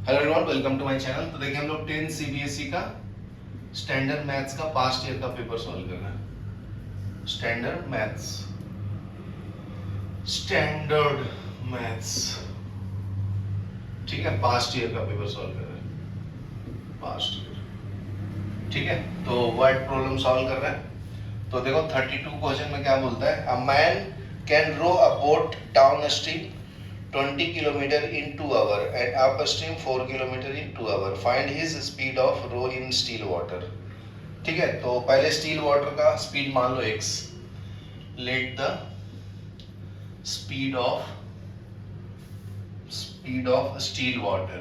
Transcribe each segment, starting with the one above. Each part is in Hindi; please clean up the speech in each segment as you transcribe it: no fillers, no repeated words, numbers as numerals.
Hello everyone, welcome to my channel. तो देखिए हम लोग 10 सीबीएसई का स्टैंडर्ड मैथ्स का पास्ट ईयर का पेपर सॉल्व कर रहे हैं। स्टैंडर्ड मैथ्स, ठीक है, पास्ट ईयर का पेपर सॉल्व कर रहे हैं। पास्ट ईयर, ठीक है। तो वर्ड प्रॉब्लम सॉल्व कर रहे हैं। तो देखो 32 क्वेश्चन में क्या बोलता है, a man can row a boat downstream 20 kilometre in 2 hour and upstream 4 kilometre in 2 hour. Find his speed of row in still water. ठीक है, तो पहले स्टील वाटर का स्पीड मान लो x. Let the speed of still water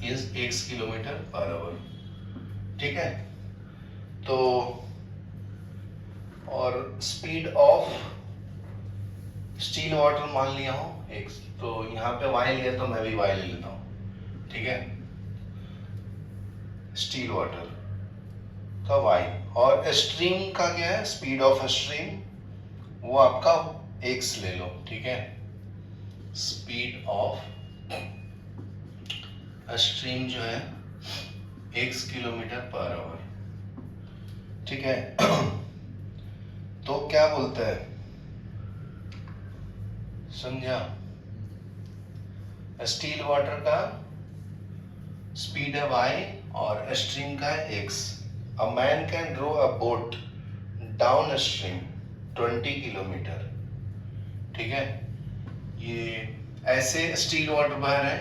is x kilometre per hour, ठीक है। तो और स्पीड ऑफ स्टील वाटर मान लिया हूं x, तो यहाँ पे y लिया तो मैं भी y ले लेता हूं, ठीक है। स्टील वाटर का y और स्ट्रीम का क्या है, स्पीड ऑफ स्ट्रीम, वो आपका x ले लो, ठीक है। स्पीड ऑफ स्ट्रीम जो है x किलोमीटर पर आवर, ठीक है। तो क्या बोलता है, समझा? स्टील वाटर का स्पीड है y और स्ट्रीम का है x. A man can row a boat downstream 20 kilometre, ठीक है। ये ऐसे स्टील वाटर बह रहा है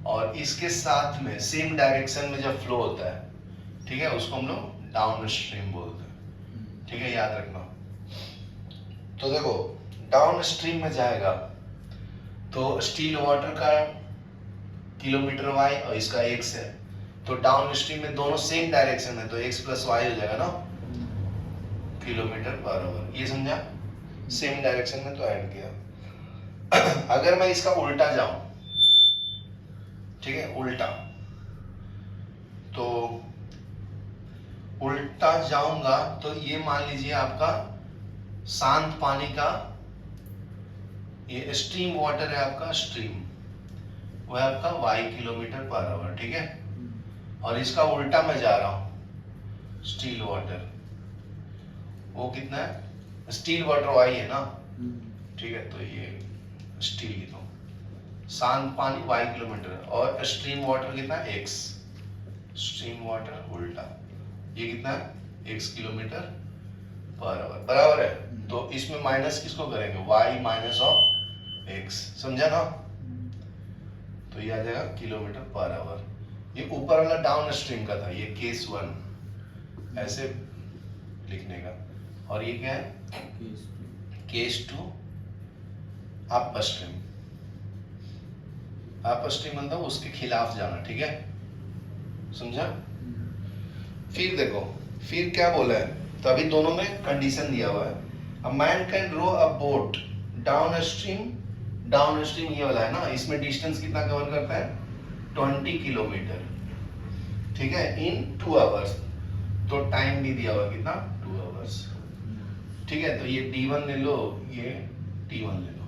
और इसके साथ में सेम डायरेक्शन में जब फ्लो होता है, ठीक है, उसको हम लोग डाउन स्ट्रीम बोलते हैं, ठीक है, याद रखना। तो देखो डाउन स्ट्रीम में जाएगा तो स्टील वाटर का किलोमीटर y और इसका x है, तो डाउन स्ट्रीम में दोनों सेम डायरेक्शन है, तो x प्लस y हो जाएगा ना, किलोमीटर पर आवर। ये समझा? सेम डायरेक्शन में तो ऐड किया। अगर मैं इसका उल्टा जाऊं, ठीक है, उल्टा, तो उल्टा जाऊंगा तो ये मान लीजिए आपका शांत पानी का, ये स्ट्रीम वाटर है आपका, स्ट्रीम वो है आपका y किलोमीटर पर आवर, ठीक है। और इसका उल्टा मैं जा रहा हूं, स्टील वाटर, वो कितना है, स्टील वाटर y है ना, ठीक है। तो ये स्टील की तो शांत पानी y किलोमीटर और स्ट्रीम वाटर कितना है, x. स्ट्रीम वाटर उल्टा, ये कितना है, x किलोमीटर पर आवर, बराबर है। तो इसमें माइनस किसको करेंगे, y माइनस ऑफ x, समझा ना। तो ये आ जाएगा किलोमीटर पर आवर। ये ऊपर वाला डाउन स्ट्रीम का था, ये केस 1 ऐसे लिखने का, और ये क्या है, case 2 up stream. Up stream मतलब उसके खिलाफ जाना, ठीक है, समझा। फिर देखो, फिर क्या बोला है, तो अभी दोनों में कंडीशन दिया हुआ है, a man can row a boat downstream. Downstream ये वाला है ना, इसमें डिस्टेंस कितना कवर करता है, 20 किलोमीटर, ठीक है, इन 2 आवर्स. तो टाइम भी दिया हुआ कितना, 2 आवर्स, ठीक है। तो ये D1 ले लो, ये T1 ले लो,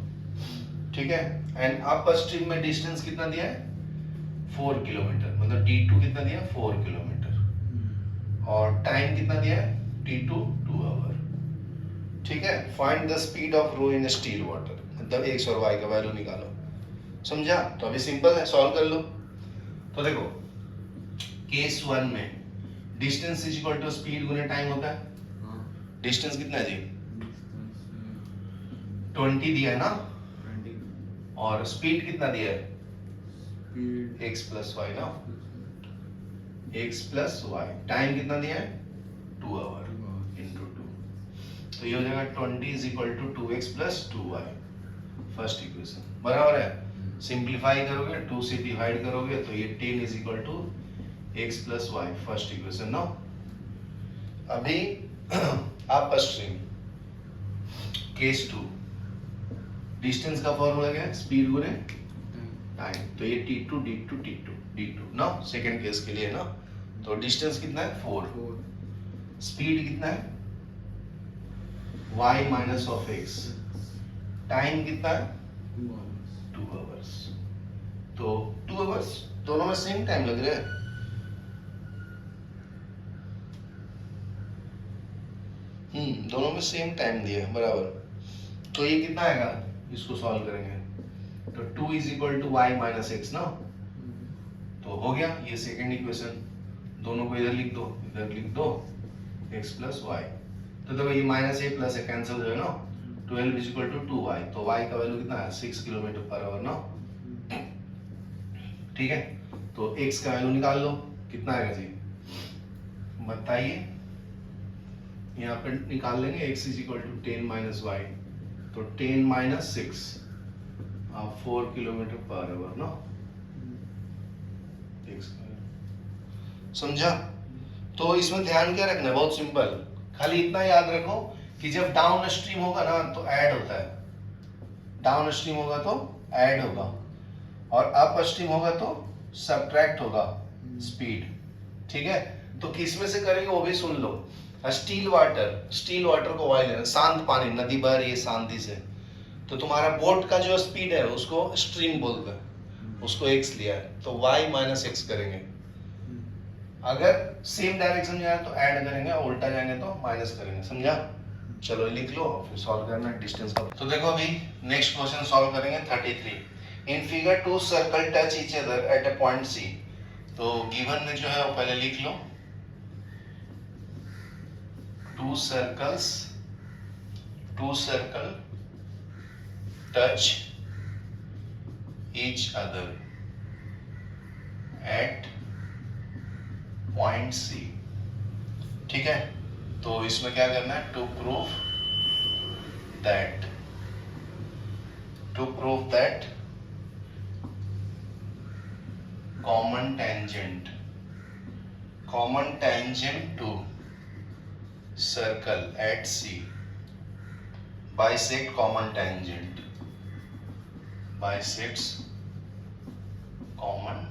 ठीक है। एंड अप स्ट्रीम में डिस्टेंस कितना दिया है, 4 किलोमीटर, मतलब D2 कितना दिया, 4 किलोमीटर, और टाइम कितना दिया है, T2 2 आवर, ठीक है। Find the speed of row in still water, मतलब x और y का वैल्यू निकालो, समझा। तो अभी सिंपल है, सॉल्व कर लो। तो देखो केस 1 में distance is equal to speed गुने टाइम होता है। डिस्टेंस कितना है जी, 20 दिया है ना, और स्पीड कितना दिया है, x प्लस वाई ना, x प्लस वाई, टाइम कितना दिया है, 2 आवर इंटू 2, तो ये हो जाएगा 20 is equal to 2x plus 2y, first equation, बराबर है। सिंप्लीफाई करोगे, 2 से डिवाइड करोगे तो ये 10 is equal to x plus y, first equation ना। अभी अप स्ट्रीम केस 2, डिस्टेंस का फॉर्मूला क्या है, स्पीड गुने टाइम, तो ये T2 D2 T2 D2 ना, सेकंड केस के लिए ना। तो डिस्टेंस कितना है, 4, स्पीड कितना है, y minus of x, time कितना है, 2 आवर्स, दोनों में सेम टाइम लग रहा है। दोनों में सेम टाइम दिया है बराबर। तो ये कितना आएगा, इसको सॉल्व करेंगे तो 2 is equal to y minus x ना, तो हो गया ये सेकेंड इक्वेशन। दोनों को इधर लिख दो x प्लस वाई। तो देखो ये माइनस ए प्लस ए कैंसिल हो जाएगा ना, 12 इज इक्वल टू 2y। तो y का वैल्यू कितना है 6 किलोमीटर पर आवर ना, ठीक है। तो x का वैल्यू निकाल लो, कितना आएगा जी बताइए। यहाँ पे निकाल लेंगे x is equal to 10 minus y, तो 10 माइनस 6 4 किलोमीटर पर आवर ना, समझा। तो इसमें ध्यान क्या रखना है, बहुत सिंपल, खाली इतना याद रखो कि जब डाउन स्ट्रीम होगा ना तो ऐड होता है, डाउन स्ट्रीम होगा तो ऐड होगा, और अप स्ट्रीम होगा तो सब्ट्रैक्ट होगा स्पीड, ठीक है। तो किस में से करेंगे वो भी सुन लो। स्टील वाटर को वाई लेना, शांत पानी, नदी बह रही है शांति से, तो तुम्हारा बोट का जो स्पीड है उसको स्ट्रीम बोलते हैं, उसको x लिया है तो y माइनस एक्स करेंगे। अगर सेम डायरेक्शन जाए तो ऐड करेंगे, उल्टा जाएंगे तो माइनस करेंगे, समझा। चलो लिख लो फिर सॉल्व करना डिस्टेंस का। तो देखो अभी नेक्स्ट क्वेश्चन सॉल्व करेंगे 33। In figure two circle touch each other at a point C. तो गिवन में जो है वो पहले लिख लो, two circle touch each other at point C, ठीक है। तो इसमें क्या करना है, to prove that common tangent to circle at C bisect common tangent, bisects common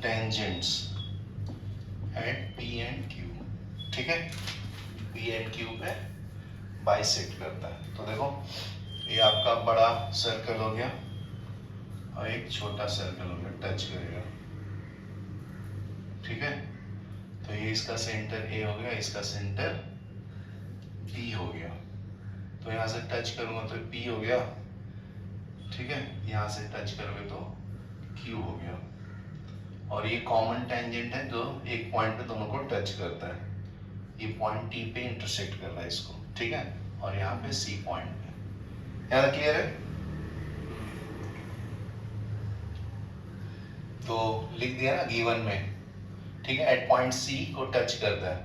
tangents at P and Q, ठीक है। P and Q पे bisect करता है। तो देखो ये आपका बड़ा सर्कल हो गया और एक छोटा सर्कल हो गया, टच करेगा, ठीक है। तो ये इसका सेंटर A हो गया, इसका सेंटर B हो गया। तो यहाँ से टच करूंगा तो P हो गया, ठीक है। यहाँ से टच करोगे तो Q हो गया, और ये कॉमन टेंजेंट है जो एक पॉइंट पे दोनों को टच करता है। ये पॉइंट T पे इंटरसेक्ट कर रहा है इसको, ठीक है, और यहाँ पे C पॉइंट पे। यहाँ क्लियर है। तो लिख दिया ना गिवन में, ठीक है, एट पॉइंट C को टच करता है,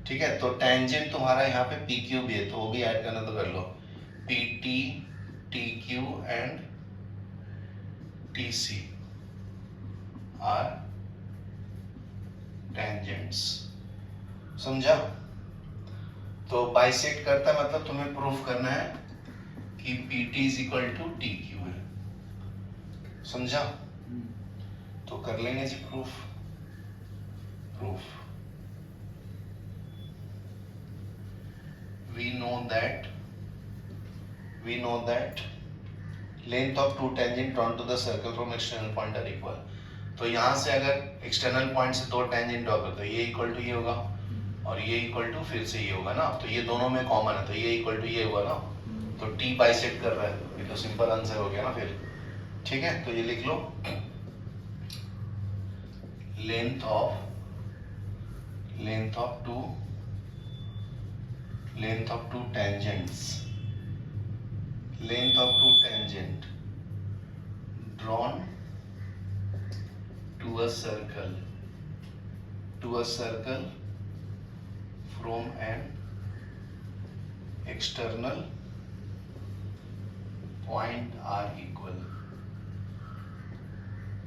ठीक है। तो टेंजेंट तुम्हारा यहाँ पे PQ भी है, तो वो भी ऐड करना तो कर लो, PT, TQ and TC are tangents, समझा। तो बाइसेक्ट करता है मतलब तुम्हें प्रूफ करना है कि PT is equal to TQ है, समझा। तो कर लेंगे जी proof. we know that length of two tangent drawn to the circle from external point are equal। तो यहाँ से अगर एक्सटर्नल पॉइंट से दो टेंजेंट ड्रॉ करते, ये इक्वल टू ये होगा और ये इक्वल टू फिर से ये होगा ना, तो ये दोनों में कॉमन है, तो ये इक्वल टू ये हुआ ना, तो T बाइसेक्ट कर रहा है, ये तो सिंपल आंसर हो गया ना फिर, ठीक है। तो ये लिख लो, length of two tangents drawn to a circle from an external point are equal,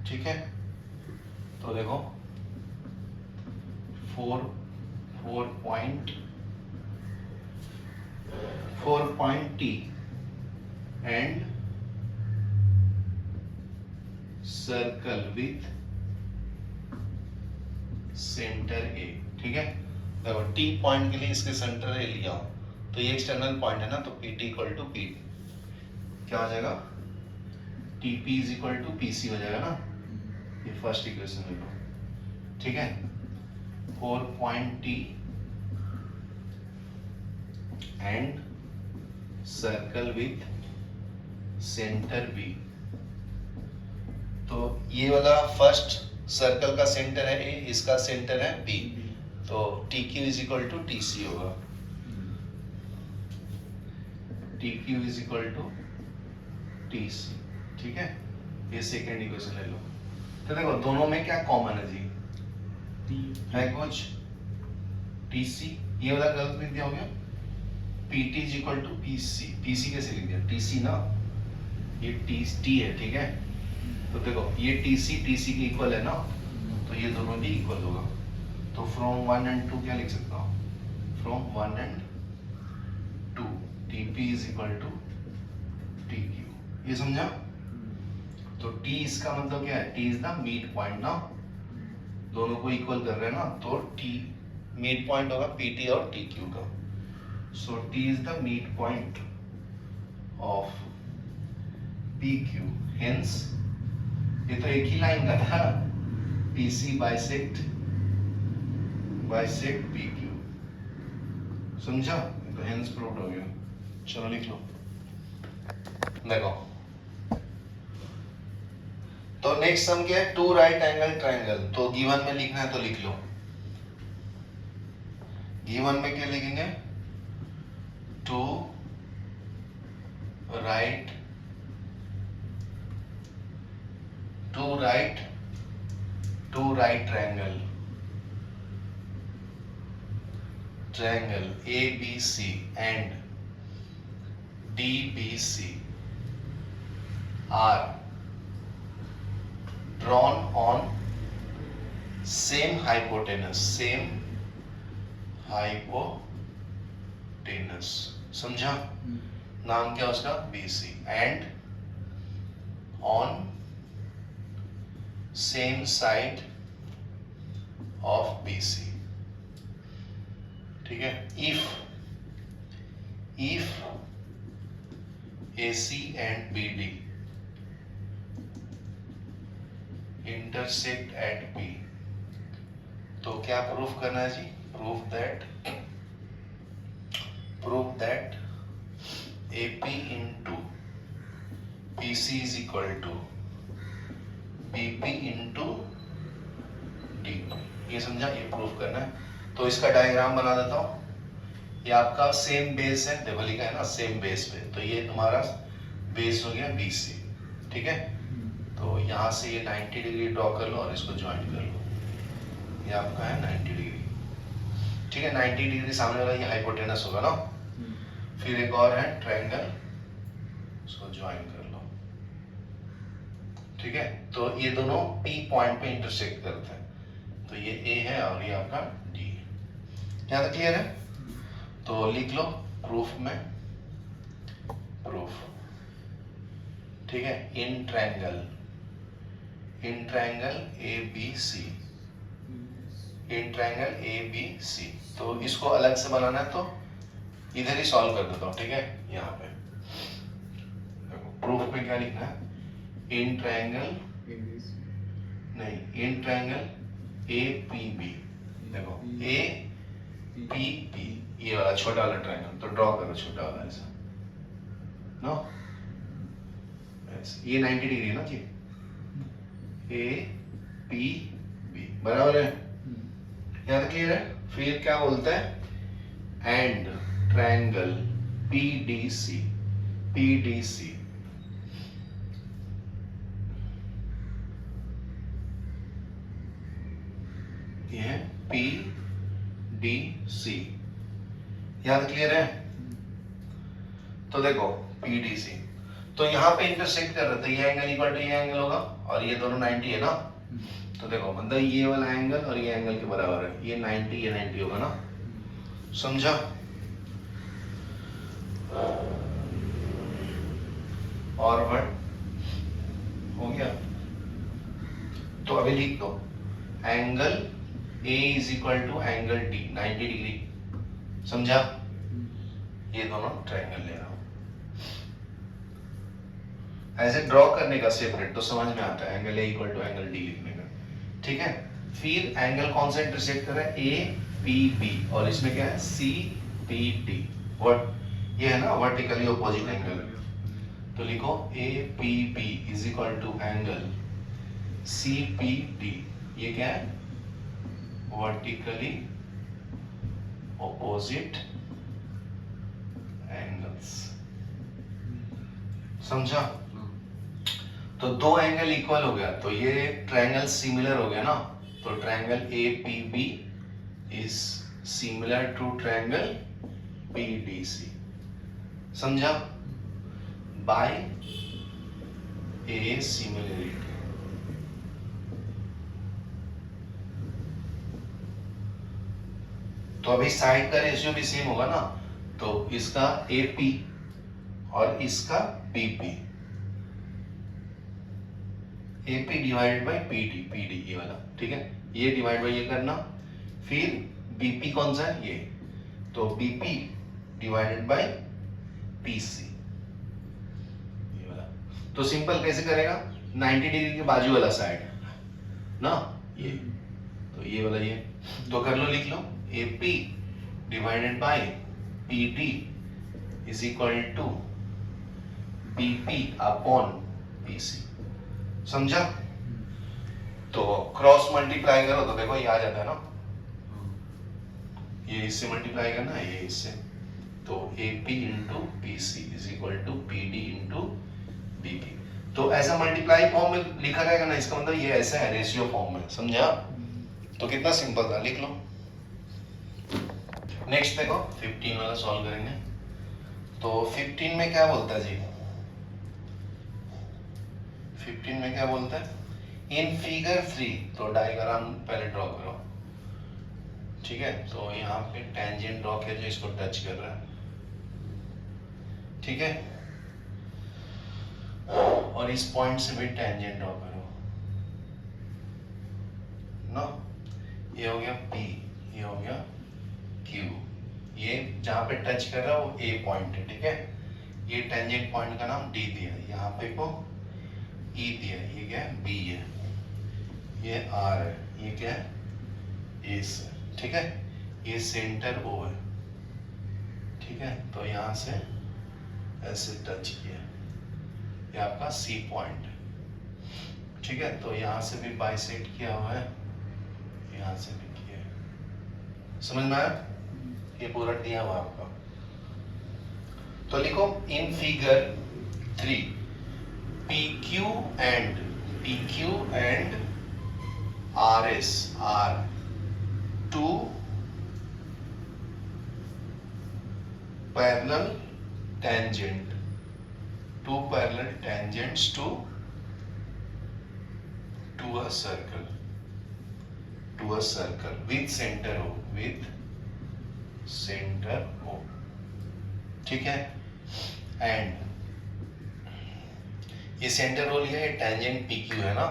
ठीक है। तो देखो 4 point T and circle with center A, ठीक है। देखो T पॉइंट के लिए इसके सेंटर A लिया, तो ये एक्सटर्नल पॉइंट है ना, तो PT इक्वल टू P क्या हो जाएगा, T TP is equal to PC हो जाएगा ना, ये फर्स्ट इक्वेशन ले लो, ठीक है। 4 point T and circle with centre B। तो ये वाला फर्स्ट सर्कल का सेंटर है A, इसका सेंटर है B, तो TQ is equal to TC होगा। TQ is equal to TC, ठीक है। ये सेकेंड इक्वेशन ले लो। तो देखो दोनों में क्या कॉमन है जी, है कुछ TC, ये वाला गलत लिख दिया हो गया। PT is equal to PC, PC कैसे लिख दिया, TC ना, ये T है, ठीक है। तो देखो ये TC के इक्वल है ना, तो ये दोनों भी इक्वल होगा। तो फ्रॉम 1 एंड 2 क्या लिख सकता हूँ, from 1 and 2 TP is equal to TQ, ये समझा। तो T इसका मतलब क्या है, T is the mid point ना, दोनों को इक्वल कर रहे हैं ना, तो T मिड पॉइंट होगा PT और TQ का। सो T is the mid point of PQ, hence ये तो एक ही लाइन का था, PC बाइसेक्ट PQ, समझा, तो हेंस प्रूव्ड हो गया। चलो लिख लो, देखो तो नेक्स्ट सम क्या है, 2 राइट एंगल ट्रायंगल। तो गिवन में लिखना है तो लिख लो, गिवन में क्या लिखेंगे, 2 right triangle ABC and DBC are drawn on same hypotenuse, समझा। नाम क्या उसका, BC, and on same side of BC, ठीक है। if AC and BD intersect at B, तो क्या प्रूफ करना है जी, prove that AP into PC is equal to BP into DP, ये समझा, ये प्रूफ करना है। तो इसका डायग्राम बना देता हूँ। ये आपका सेम बेस है, देखो लिखा है ना सेम बेस पे, तो ये तुम्हारा बेस हो गया BC, ठीक है। तो यहाँ से ये 90 डिग्री ड्रॉ कर लो और इसको ज्वाइन कर लो, ये आपका है 90 डिग्री, ठीक है। 90 डिग्री सामने वाला ये हाइपोटेनस होगा ना, फिर एक और है ट्रायंगल, इसको ज्वाइन कर लो, ठीक है। तो ये दोनों P पॉइंट पे इंटरसेक्ट करते हैं, तो ये A है और ये आपका D है। यहाँ तक क्लियर है। तो लिख लो प्रूफ में, ठीक है, इन ट्रायंगल ABC, तो इसको अलग से बनाना है तो इधर ही सॉल्व कर देता हूँ, ठीक है। यहाँ पे प्रूफ में क्या लिखना है, इन ट्रायंगल APB, देखो APB, ये वाला छोटा वाला ट्रायंगल, तो ड्रॉ करो छोटा वाला ऐसा, नो ये 90 डिग्री है ना जी, APB बराबर है, यहाँ तक क्लियर है। फिर क्या बोलता है, एंड ट्रायंगल PDC, ये है PDC, यहाँ तक क्लियर है। तो देखो PDC, तो यहाँ पे इंटरसेक्ट कर रहे थे, ये एंगल इक्वल टू ये एंगल होगा और ये दोनों 90 है ना, तो देखो मतलब ये वाला एंगल और ये एंगल के बराबर है, ये 90 ये 90 होगा ना, समझा। और वर्ड हो गया। तो अभी लिख दो angle A is equal to angle D 90 degree, समझा। ये दोनों ट्रायंगल ले रहा हूं, ऐसे ड्रॉ करने का सेपरेट तो समझ में आता है, angle A equal to angle D लिखने का, ठीक है। फिर एंगल कौन सा इंटरसेक्ट कर रहा है, ए पी बी, और इसमें क्या है, सी पी डी। व्हाट ये है ना वर्टिकली ऑपोजिट एंगल, तो लिखो A P B is equal to angle C P D. ये क्या है, वर्टिकली ऑपोजिट एंगल्स, समझा। तो दो एंगल इक्वल हो गया, तो ये ट्रायंगल सिमिलर हो गया ना, तो triangle A P B is similar to triangle P D C, समझा, बाय ए सिमिलरिटी। तो अभी साइड का रेशियो भी सेम होगा ना, तो इसका ए पी और इसका B P, A P divided by P D ये वाला, ठीक है, ये डिवाइड बाई ये करना। फिर बीपी कौन सा है, ये, तो बीपी डिवाइडेड बाई पीसी, ये वाला। तो सिंपल कैसे करेगा, 90 डिग्री के बाजू वाला साइड ना, ये, तो ये वाला ये, तो कर लो, लिख लो, A P divided by P D is equal to B P upon P C, समझा। तो क्रॉस मल्टीप्लाई करो तो देखो ये आ जाता है ना, ये इससे मल्टीप्लाई करना, ये इससे, तो A P into P C is equal to P D into B P. तो ऐसा मल्टीप्लाई फॉर्म में लिखा रहेगा ना, इसका मतलब ये ऐसा है रेशियो फॉर्म में, समझा। तो कितना सिंपल था, लिख लो। नेक्स्ट देखो 15 वाला सॉल्व करेंगे। तो 15 में क्या बोलता है जी, 15 में क्या बोलता है, इन फिगर 3, तो डायग्राम पहले ड्रॉ करो, ठीक है। तो यहाँ पे टेंजेंट ड्रॉ किया जो इसको टच कर रहा है, ठीक है, और इस पॉइंट से भी टेंजेंट ड्रॉ करो ना, ये हो गया P, ये हो गया Q, ये जहां पे टच कर रहा है वो A पॉइंट है, ठीक है। ये टेंजेंट पॉइंट का नाम D दिया है, यहाँ पे को E दिया है, ये क्या है, B है, ये R है, ये क्या है, S है, ठीक है। ये सेंटर O है, ठीक है। तो यहाँ से ऐसे टच किया, ये आपका C पॉइंट है, ठीक है। तो यहाँ से भी बाइसेक्ट किया हुआ है, यहाँ से भी किया है, समझ में आया, ये पूरा दिया हुआ आपका। तो लिखो in figure 3 PQ and RS are two parallel tangents to a circle with center O, ठीक है। एंड ये सेंटर O लिया, ये टेंजेंट PQ है ना,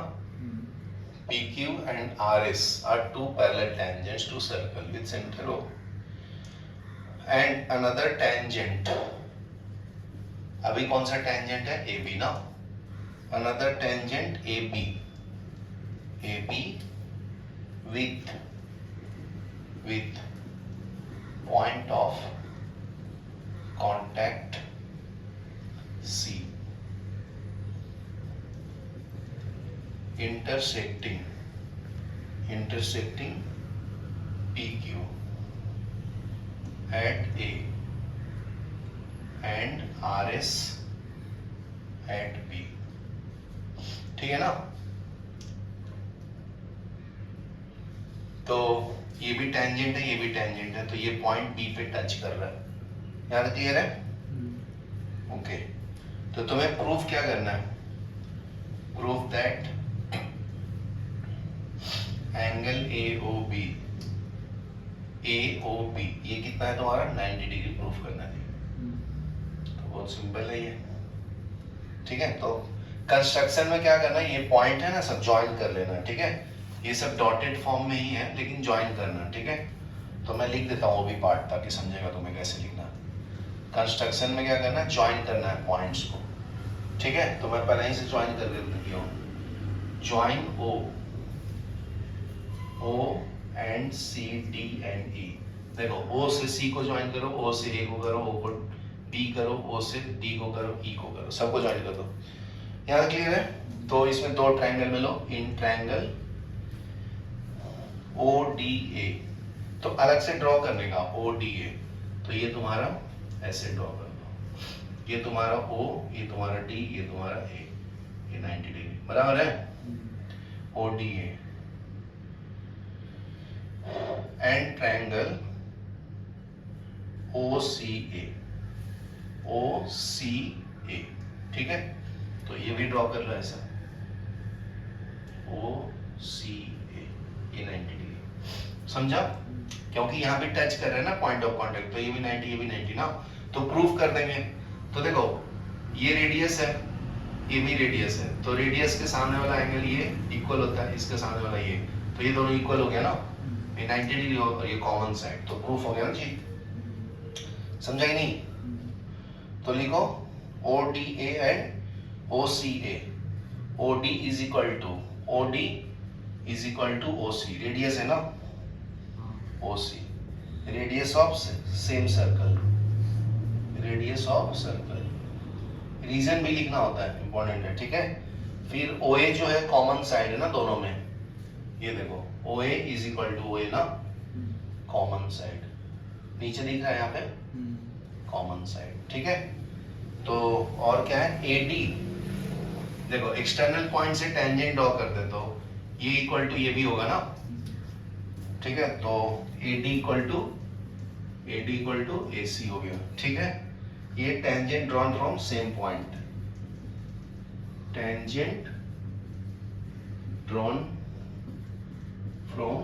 PQ and RS are two parallel tangents to circle with center O, and another tangent, अभी कौन सा टेंजेंट है, AB ना, another tangent AB with point of contact C intersecting PQ at A and RS at B, ठीक है ना। तो ये भी टेंजेंट है, ये भी टेंजेंट है, तो ये पॉइंट B पे टच कर रहा है, यहाँ तक क्लियर है, ओके। तो तुम्हें प्रूफ क्या करना है, प्रूफ दैट एंगल AOB ये कितना है तुम्हारा, 90 डिग्री प्रूफ करना है, तो बहुत सिंपल है ये, ठीक है। तो कंस्ट्रक्शन में क्या करना है, ये पॉइंट है ना, सब ज्वाइन कर लेना, ठीक है। ये सब डॉटेड फॉर्म में ही है लेकिन ज्वाइन करना, ठीक है। तो मैं लिख देता हूँ वो भी पार्ट ताकि समझेगा तुम्हें कैसे लिखना। कंस्ट्रक्शन में क्या करना है, ज्वाइन करना है पॉइंट्स को, ठीक है, तो मैं पहले ही से ज्वाइन कर दिया हूँ। Join O and C D and E. देखो ओ से सी को ज्वाइन करो, ओ से ए को करो, ओ को बी करो, ओ से डी को करो, ई को करो, सबको ज्वाइन कर दो। यहाँ क्लियर है? तो इसमें दो ट्रायंगल में लो, इन ट्रायंगल ओ डी ए। तो अलग से ड्रॉ करने का ओ डी ए, तो ये तुम्हारा ऐसे ड्रॉ कर दो, ये तुम्हारा ओ, ये तुम्हारा डी, ये तुम्हारा ए, ये 90 डिग्री बराबर है। O D A and triangle O C A, O C A, ठीक है। तो ये भी ड्रॉ कर लो ऐसा, ओ सी ए, ये 90 डिग्री, समझा? क्योंकि यहाँ पे टच कर रहे हैं ना पॉइंट ऑफ कांटेक्ट, तो ये भी 90, ये भी 90 ना, तो प्रूफ कर देंगे। तो देखो ये रेडियस है, ये भी रेडियस है, तो रेडियस के सामने वाला एंगल ये इक्वल होता है, इसके सामने वाला ये, तो ये दोनों इक्वल हो गया ना, ये 90 डिग्री और ये कॉमन साइड, तो प्रूफ हो गया ना जी। समझा कि नहीं? तो लिखो O D A and O C A. O D is equal to, O D is equal to O C, radius है ना, O C, radius of same circle, radius of circle. Reason भी लिखना होता है, इंपॉर्टेंट है, ठीक है। फिर ओ ए जो है कॉमन साइड है ना दोनों में, ये देखो ओ ए इज इक्वल टू ओ ए ना, कॉमन साइड, नीचे दिख रहा है यहाँ पे कॉमन साइड, ठीक है। तो और क्या है, ए डी, देखो एक्सटर्नल पॉइंट से टेंजेंट ड्रॉ कर दे, तो ये इक्वल टू ये भी होगा ना, ठीक है। तो ए डी इक्वल टू ए सी हो गया, ठीक है। ये tangent drawn from same point, tangent drawn from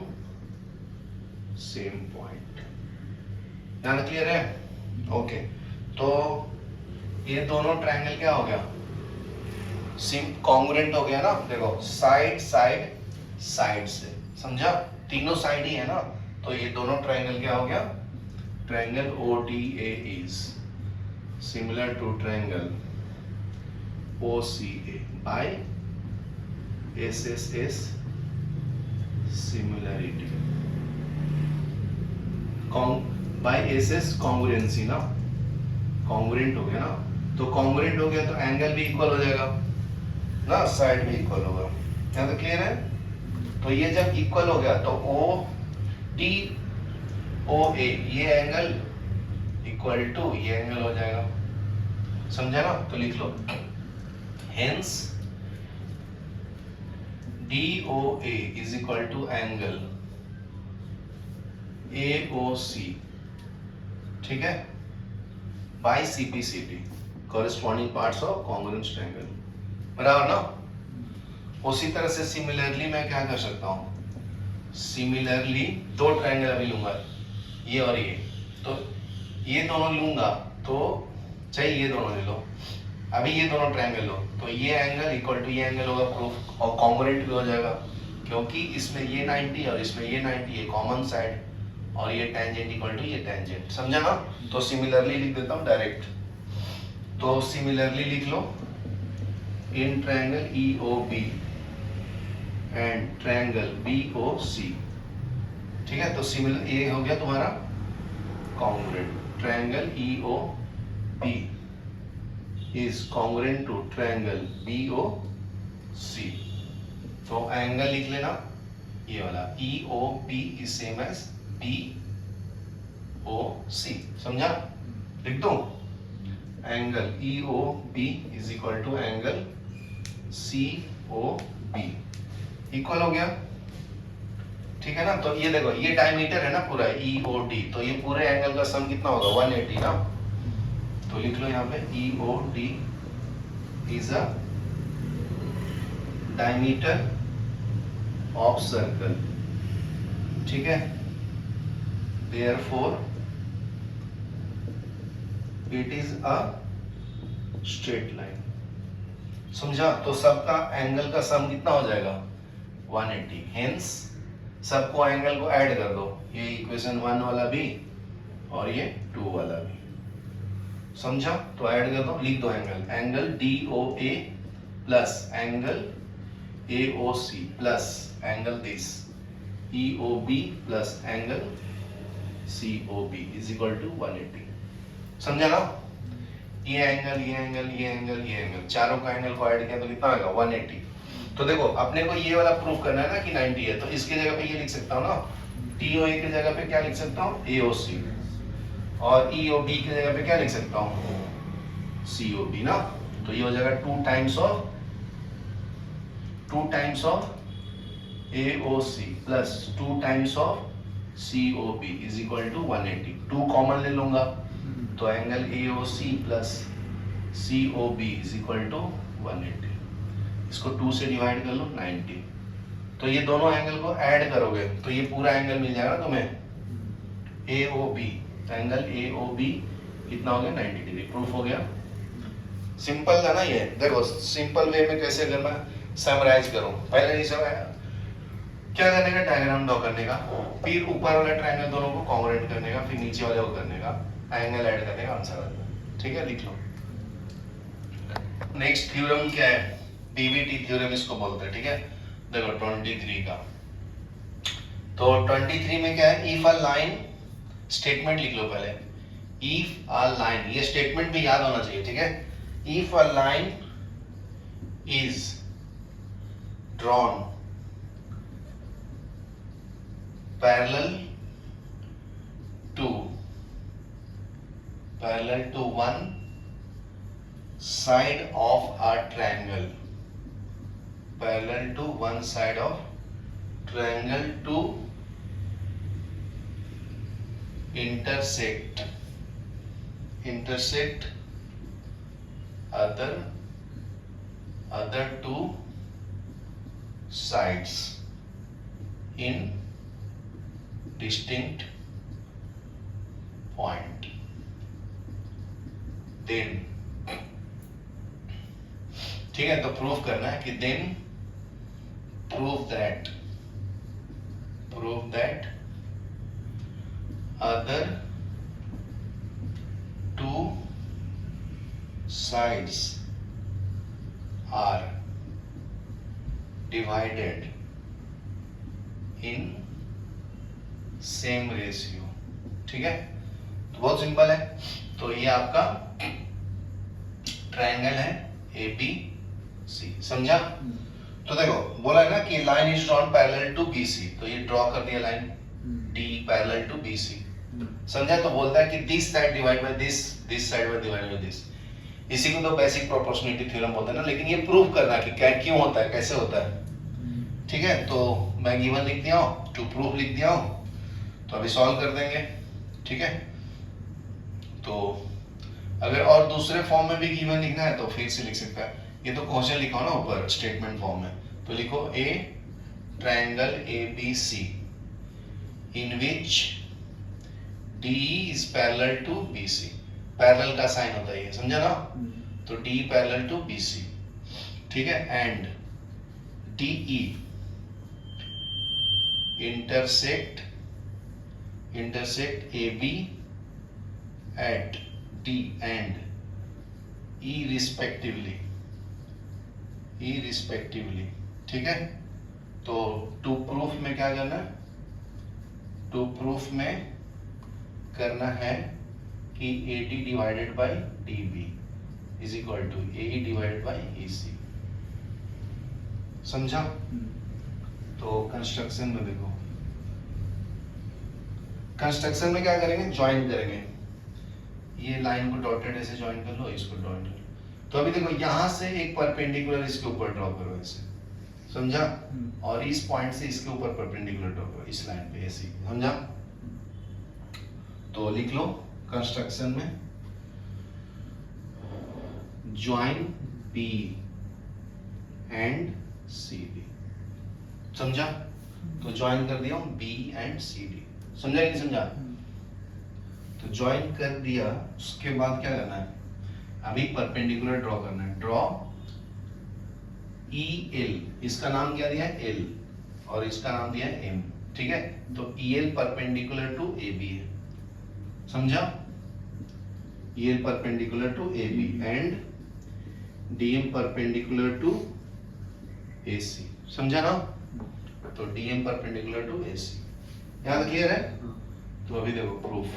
same point, यहाँ क्लियर है? ओके, तो ये दोनों ट्रायंगल क्या हो गया, सिम कॉन्ग्रुएंट हो गया ना। देखो साइड साइड साइड से, समझा? तीनों साइड ही है ना, तो ये दोनों ट्रायंगल क्या हो गया, triangle O D A is similar to triangle O C A by S S S similarity, by S S congruency ना, कॉन्ग्रुएंट हो गया ना, तो कॉन्ग्रुएंट हो गया तो एंगल भी इक्वल हो जाएगा ना, साइड भी इक्वल होगा। यहाँ तो क्लियर है? तो ये जब इक्वल हो गया तो ओ डी ओ ए, ये एंगल इक्वल टू ये एंगल हो जाएगा, समझा ना? तो लिख लो, hence D O A is equal to angle A O C, ठीक है, by C P C D, corresponding parts of congruent triangle, बराबर ना। उसी तरह से सिमिलरली मैं क्या कर सकता हूँ, सिमिलरली दो ट्रायंगल अभी लूंगा, ये और ये, तो ये दोनों लूंगा, तो चाहिए ये दोनों ले लो, अभी ये दोनों ट्रायंगल लो, तो ये एंगल इक्वल टू ये एंगल होगा, प्रूफ, और कॉन्ग्रुएंट भी हो जाएगा, क्योंकि इसमें ये 90 और इसमें ये 90, ये कॉमन साइड, और ये टेंजेंट इक्वल टू ये टेंजेंट, समझा ना? तो सिमिलरली लिख देता हूँ डायरेक्ट, तो सिमिलरली लिख लो, in triangle E O B and triangle B O C, ठीक है। तो सिमिलर ये हो गया तुम्हारा congruent, triangle E O B is congruent to triangle B O C. तो एंगल लिख लेना ये वाला, E O B is same as B O C, समझा? लिख दो, angle E O B is equal to angle C O B, equal हो गया, ठीक है ना। तो ये देखो ये डायमीटर है ना पूरा ई ओ डी, तो ये पूरे एंगल का सम कितना होगा, 180 ना, तो लिख लो यहाँ पे E O D is a diameter of circle, ठीक है, therefore it is a straight line, समझा? तो सबका एंगल का सम कितना हो जाएगा, 180, हेंस सबको एंगल को ऐड कर दो, ये इक्वेशन 1 वाला भी और ये 2 वाला भी, समझा? तो ऐड कर दो, लिख दो angle, angle DOA plus angle AOC plus angle this EOB plus angle COB is equal to 180। समझा ना? ये एंगल, ये एंगल, ये एंगल, ये एंगल, चारों का एंगल को ऐड किया तो कितना आएगा? 180। तो देखो अपने को ये वाला प्रूफ करना है ना कि 90 है, तो इसके जगह पे ये लिख सकता हूँ ना, TOA की जगह पे क्या लिख सकता हूँ? AOC, और EOB की जगह पे क्या लिख सकता हूँ? COB ना। तो ये हो जाएगा 2 टाइम्स ऑफ AOC प्लस 2 times of COB is equal to 180। 2 common ले लूंगा तो angle AOC plus COB is equal to 180। इसको 2 से डिवाइड कर लो, 90। तो ये दोनों एंगल को ऐड करोगे तो ये पूरा एंगल मिल जाएगा ना तुम्हें, AOB। एंगल AOB कितना हो गया? 90 डिग्री। प्रूफ हो गया। सिंपल था ना ये। देखो सिंपल वे में कैसे करना, समराइज करो। पहले नहीं समझ क्या करने का? डायग्राम ड्रॉ करने का, फिर ऊपर वाले ट्रायंगल दोनों को कॉन्ग्रुएंट करने का, फिर नीचे वाले को करने का, एंगल ऐड करने का, आंसर आ जाएगा। ठीक है, लिख लो। नेक्स्ट थ्योरम क्या है? पीवीटी थ्योरम इसको बोलते हैं। ठीक है, देखो 23 का। तो 23 में क्या है? इफ अ लाइन, स्टेटमेंट लिख लो पहले। इफ अ लाइन, ये स्टेटमेंट भी याद होना चाहिए। ठीक है, if a line is drawn parallel to one side of a triangle, parallel to one side of triangle to intersect other two sides in distinct point, then, ठीक है, तो प्रूफ करना है कि then prove that other two sides are divided in same ratio. ठीक है, तो बहुत सिंपल है। तो ये आपका ट्रायंगल है ABC। समझा? तो देखो बोला है ना कि line is drawn parallel to BC, तो ये ड्रॉ कर दिया line D parallel to BC। समझा? तो बोलता है कि this side divide by this side by divide by this. इसी को तो बेसिक प्रोपोर्शनलिटी थ्योरम बोलते हैं ना। लेकिन ये प्रूव करना कि क्या क्यों होता है, कैसे होता है। ठीक है, तो मैं गिवन लिख दिया हूं, टू प्रूफ लिख दिया हूं, तो अभी सॉल्व कर देंगे। ठीक है, तो अगर और दूसरे फॉर्म में भी गिवन लिखना है तो फिर से लिख सकता है। ये तो क्वेश्चन लिखा ना ऊपर स्टेटमेंट फॉर्म में, तो लिखो a triangle ABC in which DE is parallel to BC। Parallel का साइन होता है ये, समझा ना? तो D पैरेलल टू BC। ठीक है, and DE intersect AB at D and E respectively। ठीक है, तो टू प्रूफ में क्या करना है? टू प्रूफ में करना है कि AD divided by DB is equal to AE divided by EC। समझा? तो कंस्ट्रक्शन में देखो, कंस्ट्रक्शन में क्या करेंगे? ज्वाइन करेंगे। ये लाइन को डॉटेड ऐसे ज्वाइन कर लो, इसको डॉट कर लो। तो अभी देखो यहां से एक परपेंडिकुलर इसके ऊपर ड्रॉ करो ऐसे, समझा? और इस पॉइंट से इसके ऊपर परपेंडिकुलर ड्रॉ करो इस लाइन पे ऐसे, समझा? तो लिख लो कंस्ट्रक्शन में ज्वाइन B एंड CD। समझा? तो ज्वाइन कर दिया हूं B एंड CD। समझा कि नहीं समझा? तो ज्वाइन कर दिया, उसके बाद क्या करना है? अभी परपेंडिकुलर ड्रॉ करना है। ड्रॉ EL, इसका नाम क्या दिया है? L, और इसका नाम दिया है M। ठीक है, तो EL परपेंडिकुलर टू AB है। समझा? EL perpendicular to AB and DM perpendicular to AC। समझा ना? तो DM परपेंडिकुलर टू AC। यहाँ तक क्लियर है? तो अभी देखो प्रूफ।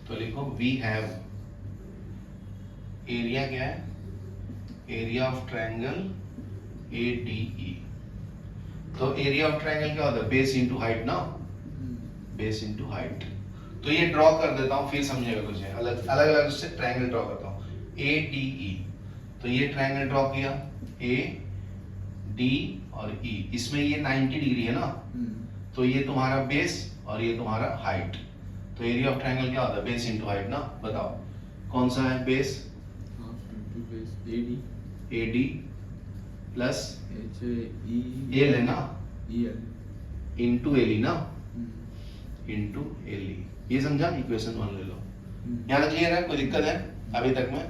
तो लिखो वी हैव, एरिया क्या है? Area of triangle ADE। तो एरिया ऑफ ट्रायंगल क्या होता है? बेस इनटू हाइट ना, बेस इनटू हाइट। तो ये ड्रॉ कर देता हूं, फिर समझेगा तुझे। अलग अलग से ट्रायंगल ड्रॉ करता हूं। ADE, तो ये ट्रायंगल ड्रॉ किया, AD और E, इसमें ये 90 डिग्री है ना, तो ये तुम्हारा बेस और ये तुम्हारा हाइट। तो एरिया ऑफ ट्रायंगल क्या होता है? बेस इनटू हाइट ना। बताओ कौन सा है बेस? AD प्लस एल है ना, इंटू एल ना, इंटू एल। ये समझा? इक्वेशन 1 ले लो। यहाँ तक क्लियर है? कोई दिक्कत है अभी तक में?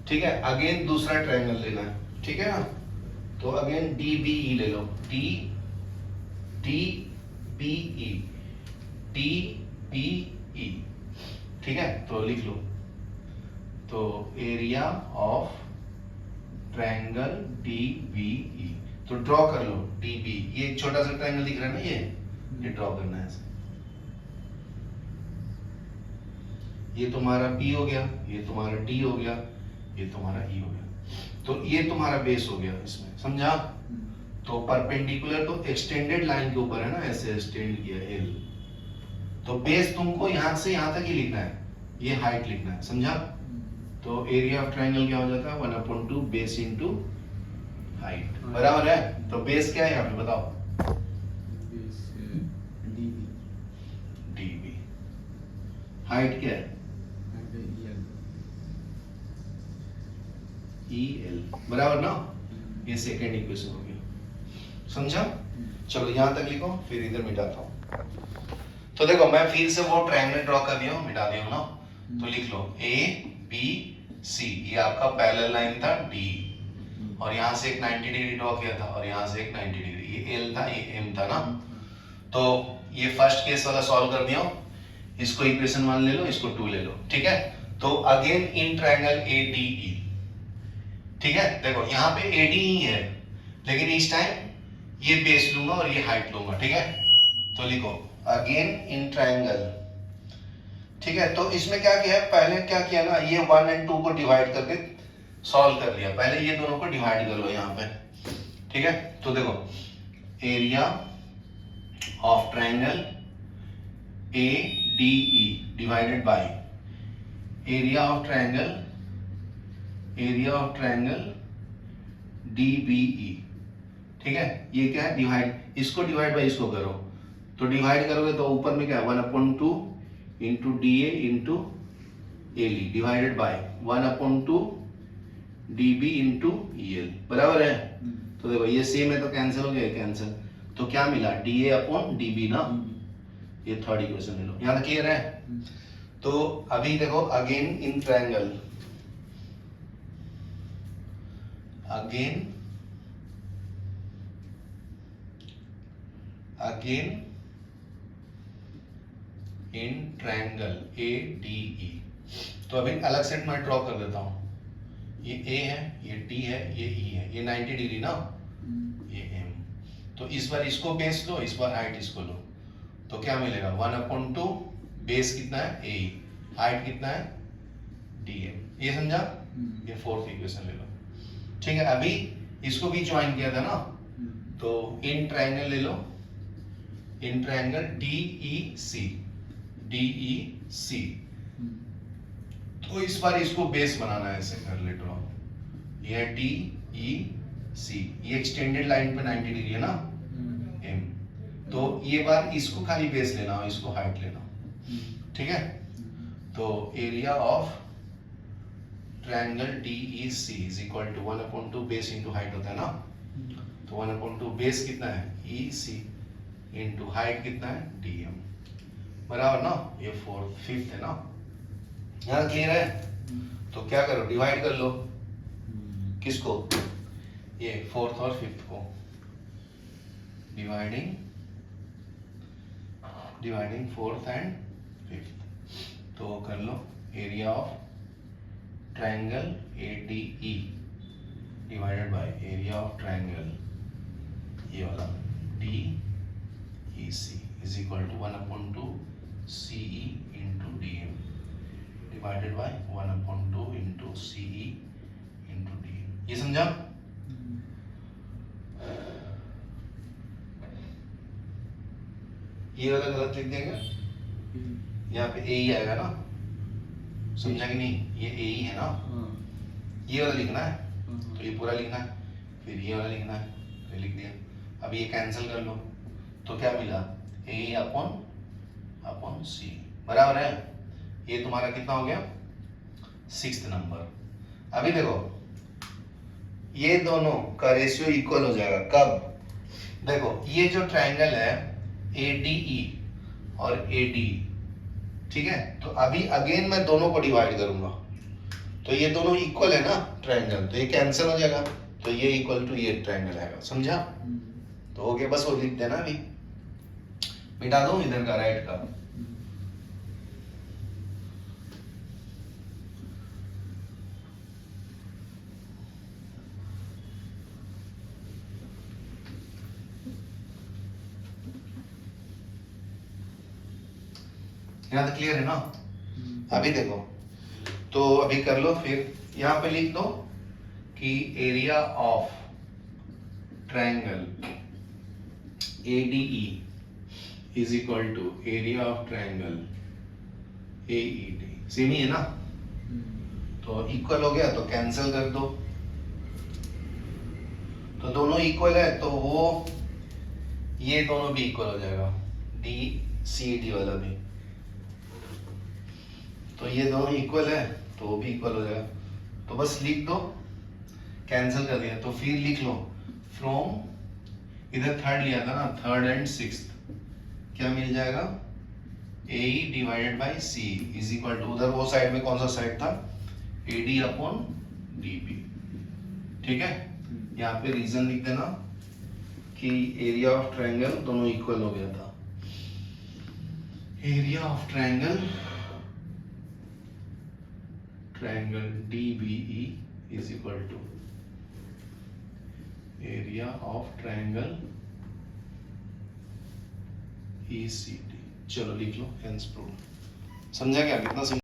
ठीक है। अगेन दूसरा ट्रायंगल लेना है, ठीक है ना? तो अगेन DBE ले लो, DBE, ठीक है? तो लिख लो, तो एरिया ऑफ ट्रायंगल DBE, तो ड्रॉ कर लो DB। ये एक छोटा सा ट्रायंगल दिख रहा है ना, ये ड्रॉ करना है ऐसे। ये तुम्हारा P हो गया, ये तुम्हारा D हो गया, ये तुम्हारा E हो गया। तो ये तुम्हारा बेस हो गया इसमें, समझा? तो परपेंडिकुलर तो एक्सटेंडेड लाइन के ऊपर है ना, ऐसे एक्सटेंड किया L। तो बेस तुमको यहां से यहां तक ही लिखना है, ये हाइट लिखना है, समझा? तो एरिया ऑफ ट्रायंगल क्या हो जाता है? 1/2 बेस इनटू हाइट, बराबर है? तो बेस क्या है यहाँ पे बताओ? DB। हाइट क्या है? EL, बराबर ना? ये सेकेंड इक्वेशन हो गया, समझा? चलो यहाँ तक लिखो, फिर इधर मिटाता हूँ। तो देखो मैं फिर से वो ट्रायंगल ड्रॉ कर दिया हूँ, मिटा दिया हूँ ना। तो लिख लो ABC, ये आपका पैरेलल लाइन था D, और यहाँ से एक 90 डिग्री ड्रॉ किया था, और यहाँ से एक 90 डिग्री। ये L था, ये M था ना। तो ये फर्स्ट केस वाला सॉल्व कर दिया हूँ। इसको इक्वेशन 1 ले लो, इसको 2 ले लो, ठीक है? तो अगेन इन ट्रायंगल ADE, ठीक है? देखो यहाँ पे ADE है, लेकिन इस टाइम ये बेस लूंगा और ये हाइट लूंगा, ठीक है? तो लिखो अगेन इन ट्रायंगल, ठीक है? तो इसमें क्या किया है? पहले क्या किया ना, ये 1 और 2 को डिवाइड करके सॉल्व कर लिया। पहले ये दोनों को डिवाइड कर लो यहाँ पे, ठीक है? तो देखो area of triangle ADE divided by area of triangle DBE, ठीक है? ये क्या है? डिवाइड, इसको डिवाइड बाय इसको करो। तो डिवाइड करोगे तो ऊपर में क्या है? 1/2 into DA into LE divided by 1/2 DB into EL, बराबर है? तो देखो ये सेम है तो कैंसिल हो गया, कैंसिल। तो क्या मिला? DA/DB ना। ये थर्ड इक्वेशन ले लो। यहाँ तक क्लियर है? तो अभी देखो again in triangle, again in triangle ADE। तो अभी अलग से मैं ड्रॉ कर देता हूं। ये A है, ये D है, ये E है, ये 90 डिग्री ना, ये M। तो इस बार इसको बेस लो, इस बार हाइट इसको लो। तो क्या मिलेगा? 1/2 बेस कितना है? AE, हाइट कितना है? DM। ये समझा? ये फोर्थ इक्वेशन ले लो, ठीक है? अभी इसको भी ज्वाइन किया था ना, तो इन ट्रायंगल ले लो, इन ट्रायंगल DEC। तो इस बार इसको बेस बनाना है, ऐसे कर ले ड्रॉ। ये DEC, ये एक्सटेंडेड लाइन पे 90 डिग्री है ना, M। तो ये बार इसको खाली बेस लेना और इसको हाइट लेना, ठीक है? तो area of triangle DEC is equal to 1/2 base into height होता है ना। तो 1/2 बेस कितना है? EC इंटू हाइट कितना है? DM, बराबर ना? ये फिफ्थ है ना। यहाँ क्लियर है? तो क्या करो? डिवाइड कर लो। किसको? ये फोर्थ और फिफ्थ को। Dividing fourth and fifth. तो कर लो area of triangle ADE divided by area of triangle ये वाला DEC is equal to 1/2 CE into DM divided by 1/2 into CE into DM। ये समझा? ये वाला गलत लिख देंगे, यहाँ पे ए ही आएगा ना, समझा कि नहीं? ये ए ही है ना, ये वाला लिखना है तो ये पूरा लिखना है, फिर ये वाला लिखना है तो ये लिख दिया। अब ये कैंसिल कर लो तो क्या मिला, ए अपॉन सी बराबर है। ये तुम्हारा कितना हो गया, 6th नंबर। अभी देखो ये दोनों का रेशियो इक्वल हो जाएगा कब, देखो ये जो ट्रायंगल है ADE और ADE, ठीक है, तो अभी अगेन मैं दोनों को डिवाइड करूंगा तो ये दोनों इक्वल है ना ट्रायंगल, तो ये कैंसिल हो जाएगा तो ये इक्वल टू ये ट्रायंगल आएगा, समझा? तो हो गया, बस वो लिख देना, अभी मिटा दो इधर का राइट का। यहाँ तक क्लियर है ना? अभी देखो तो अभी कर लो, फिर यहाँ पे लिख दो कि area of triangle ADE is equal to area of triangle AED। Same ही है ना, तो इक्वल हो गया तो कैंसिल कर दो, तो दोनों इक्वल है तो वो ये दोनों भी इक्वल हो जाएगा, DCD वाला भी, तो ये दोनों इक्वल है तो वो भी इक्वल हो जाएगा, तो बस लिख दो, कैंसिल कर दिया तो फिर लिख लो फ्रॉम, इधर थर्ड लिया था ना, थर्ड एंड सिक्स्थ, क्या मिल जाएगा, AE divided by C is equal to, उधर वो साइड में कौन सा साइड था, AD अपॉन DB, ठीक है। यहाँ पे रीजन लिख देना कि एरिया ऑफ ट्रायंगल दोनों इक्वल हो गया था, area of triangle DBE is equal to area of triangle ECD। चलो लिख लो, हेंस प्रूव। समझा क्या, कितना